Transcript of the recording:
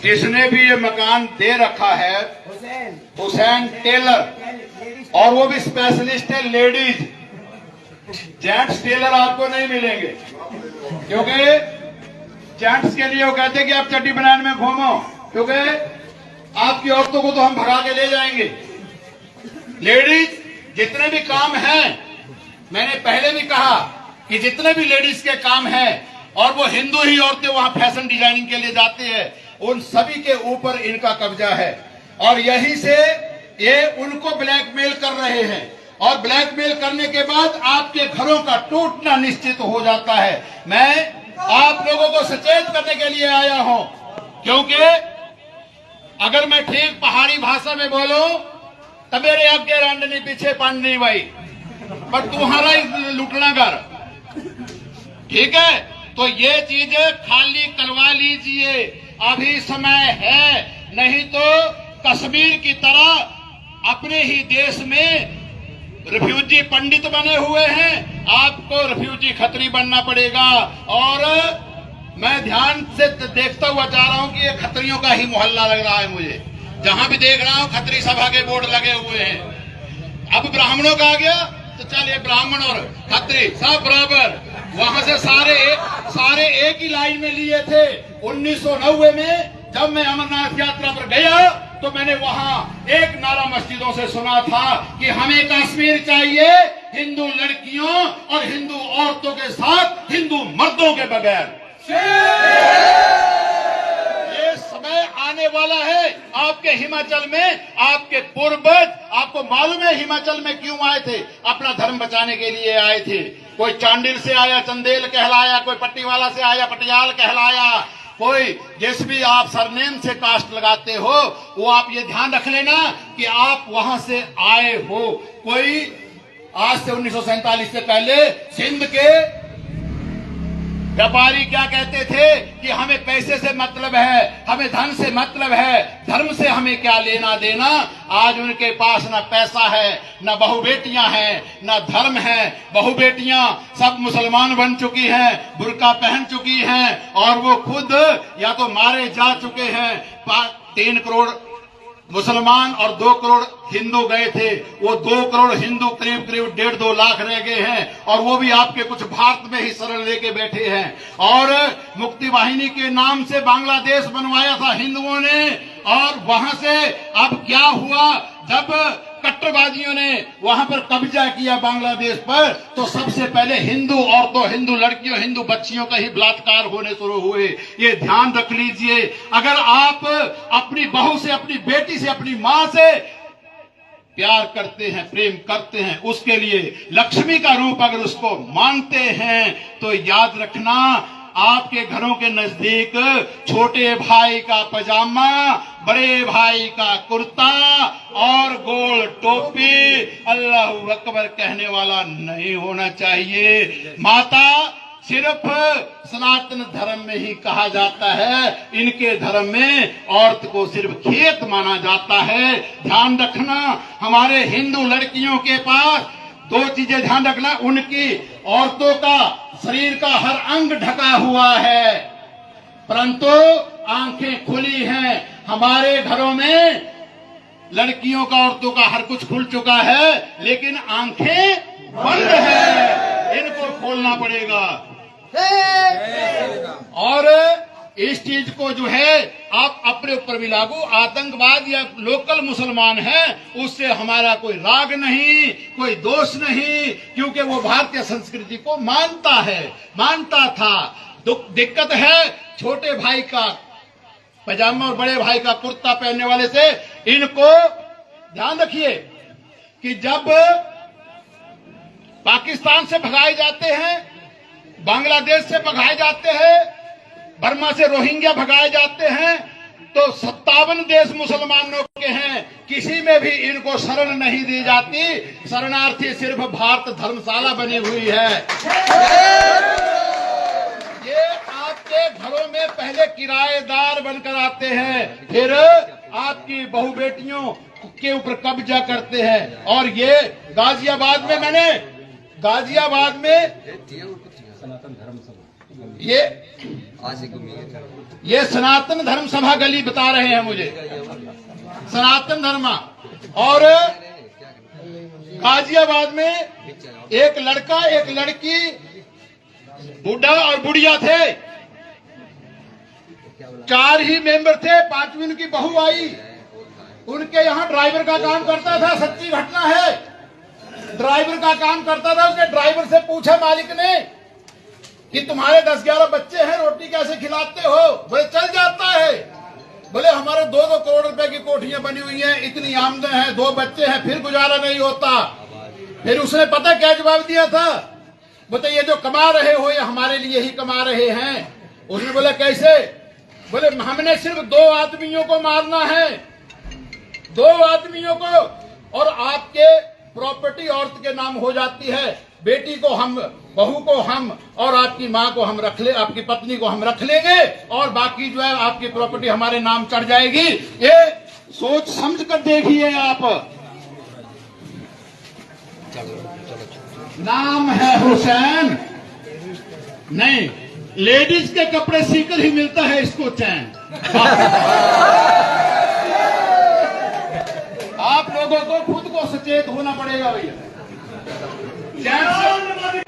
जिसने भी ये मकान दे रखा है हुसैन टेलर, और वो भी स्पेशलिस्ट है लेडीज। जेंट्स टेलर आपको नहीं मिलेंगे, क्योंकि जेंट्स के लिए वो कहते हैं कि आप चड्डी बनाने में घूमो, क्योंकि आपकी औरतों को तो हम भगा के ले जाएंगे। लेडीज जितने भी काम हैं, मैंने पहले भी कहा कि जितने भी लेडीज के काम हैं, और वो हिंदू ही औरतें वहां फैशन डिजाइनिंग के लिए जाती है, उन सभी के ऊपर इनका कब्जा है। और यहीं से ये उनको ब्लैकमेल कर रहे हैं, और ब्लैकमेल करने के बाद आपके घरों का टूटना निश्चित हो जाता है। मैं आप लोगों को सचेत करने के लिए आया हूं, क्योंकि अगर मैं ठीक पहाड़ी भाषा में बोलूं तो मेरे आगे रांडनी पीछे पांडनी भाई, पर तुम्हारा ही लुटना घर, ठीक है। तो ये चीज खाली करवा लीजिए, अभी समय है, नहीं तो कश्मीर की तरह अपने ही देश में रिफ्यूजी पंडित बने हुए हैं, आपको रिफ्यूजी खत्री बनना पड़ेगा। और मैं ध्यान से देखता हुआ जा रहा हूं कि ये खत्रियों का ही मोहल्ला लग रहा है मुझे, जहां भी देख रहा हूं खत्री सभा के बोर्ड लगे हुए हैं। अब ब्राह्मणों का आ गया तो चल ये ब्राह्मण और खत्री सब बराबर, वहां से सारे एक ही लाइन में लिए थे। 1990 में जब मैं अमरनाथ यात्रा पर गया तो मैंने वहां एक नारा मस्जिदों से सुना था कि हमें कश्मीर चाहिए हिंदू लड़कियों और हिंदू औरतों के साथ, हिंदू मर्दों के बगैर। ये समय आने वाला है। आपके हिमाचल में आपके पूर्वज, आपको मालूम है हिमाचल में क्यों आए थे? अपना धर्म बचाने के लिए आए थे। कोई चांडिल से आया, चंदेल कहलाया, कोई पट्टीवाला से आया, पटियाल कहलाया, कोई जिस भी आप सरनेम से कास्ट लगाते हो, वो आप ये ध्यान रख लेना कि आप वहां से आए हो। कोई आज से 1947 से पहले सिंध के व्यापारी क्या कहते थे कि हमें पैसे से मतलब है, हमें धन से मतलब है, धर्म से हमें क्या लेना देना। आज उनके पास न पैसा है, न बहु बेटियां हैं, न धर्म है। बहु बेटियां सब मुसलमान बन चुकी हैं, बुर्का पहन चुकी हैं, और वो खुद या तो मारे जा चुके हैं। 3 करोड़ मुसलमान और 2 करोड़ हिंदू गए थे, वो 2 करोड़ हिंदू करीब 1.5-2 लाख रह गए हैं, और वो भी आपके कुछ भारत में ही शरण लेके बैठे हैं। और मुक्ति वाहिनी के नाम से बांग्लादेश बनवाया था हिंदुओं ने, और वहां से अब क्या हुआ, जब कट्टरबाजियों ने वहां पर कब्जा किया बांग्लादेश पर, तो सबसे पहले हिंदू औरतों, हिंदू लड़कियों, हिंदू बच्चियों का ही बलात्कार होने शुरू हुए। ये ध्यान रख लीजिए। अगर आप अपनी बहू से, अपनी बेटी से, अपनी मां से प्यार करते हैं, प्रेम करते हैं, उसके लिए लक्ष्मी का रूप अगर उसको मानते हैं, तो याद रखना आपके घरों के नजदीक छोटे भाई का पजामा, बड़े भाई का कुर्ता और गोल टोपी अल्लाहू अकबर कहने वाला नहीं होना चाहिए। माता सिर्फ सनातन धर्म में ही कहा जाता है, इनके धर्म में औरत को सिर्फ खेत माना जाता है। ध्यान रखना, हमारे हिंदू लड़कियों के पास 2 चीजें ध्यान रखना, उनकी औरतों का शरीर का हर अंग ढका हुआ है, परंतु आंखें खुली हैं। हमारे घरों में लड़कियों का, औरतों का हर कुछ खुल चुका है, लेकिन आंखें बंद है, इनको खोलना पड़ेगा। और इस चीज को जो है आप अपने ऊपर भी लागू, आतंकवाद या लोकल मुसलमान है उससे हमारा कोई राग नहीं, कोई दोष नहीं, क्योंकि वो भारतीय संस्कृति को मानता है, मानता था। दिक्कत है छोटे भाई का पजामा और बड़े भाई का कुर्ता पहनने वाले से। इनको ध्यान रखिए कि जब पाकिस्तान से भगाए जाते हैं, बांग्लादेश से भगाए जाते हैं, बर्मा से रोहिंग्या भगाए जाते हैं, तो 57 देश मुसलमानों के हैं, किसी में भी इनको शरण नहीं दी जाती। शरणार्थी सिर्फ भारत धर्मशाला बनी हुई है। ये आपके घरों में पहले किराएदार बनकर आते हैं, फिर आपकी बहु बेटियों के ऊपर कब्जा करते हैं। और ये गाजियाबाद में ये सनातन धर्म सभा गली बता रहे हैं मुझे, सनातन धर्म। और गाजियाबाद में एक लड़का एक लड़की, बूढ़ा और बुढ़िया थे, 4 ही मेंबर थे, 5वीं उनकी बहू आई। उनके यहाँ ड्राइवर का काम करता था, सच्ची घटना है, ड्राइवर का काम करता था। उसके ड्राइवर से पूछा मालिक ने कि तुम्हारे 10-11 बच्चे हैं, रोटी कैसे खिलाते हो? बोले चल जाता है। बोले हमारे 2-2 करोड़ रुपए की कोठियां बनी हुई हैं, इतनी आमदन है, 2 बच्चे हैं, फिर गुजारा नहीं होता। फिर उसने पता क्या जवाब दिया था? बोले ये जो कमा रहे हो ये हमारे लिए ही कमा रहे हैं। उसने बोला कैसे? बोले हमने सिर्फ 2 आदमियों को मारना है, 2 आदमियों को, और आपके प्रॉपर्टी औरत के नाम हो जाती है। बेटी को हम, बहू को हम, और आपकी माँ को हम रख ले, आपकी पत्नी को हम रख लेंगे, और बाकी जो है आपकी प्रॉपर्टी हमारे नाम चढ़ जाएगी। ये सोच समझ कर देखिए आप। नाम है हुसैन, नहीं, लेडीज के कपड़े सीकर ही मिलता है इसको चैन। आप लोगों को खुद को सचेत होना पड़ेगा भैया। चैन से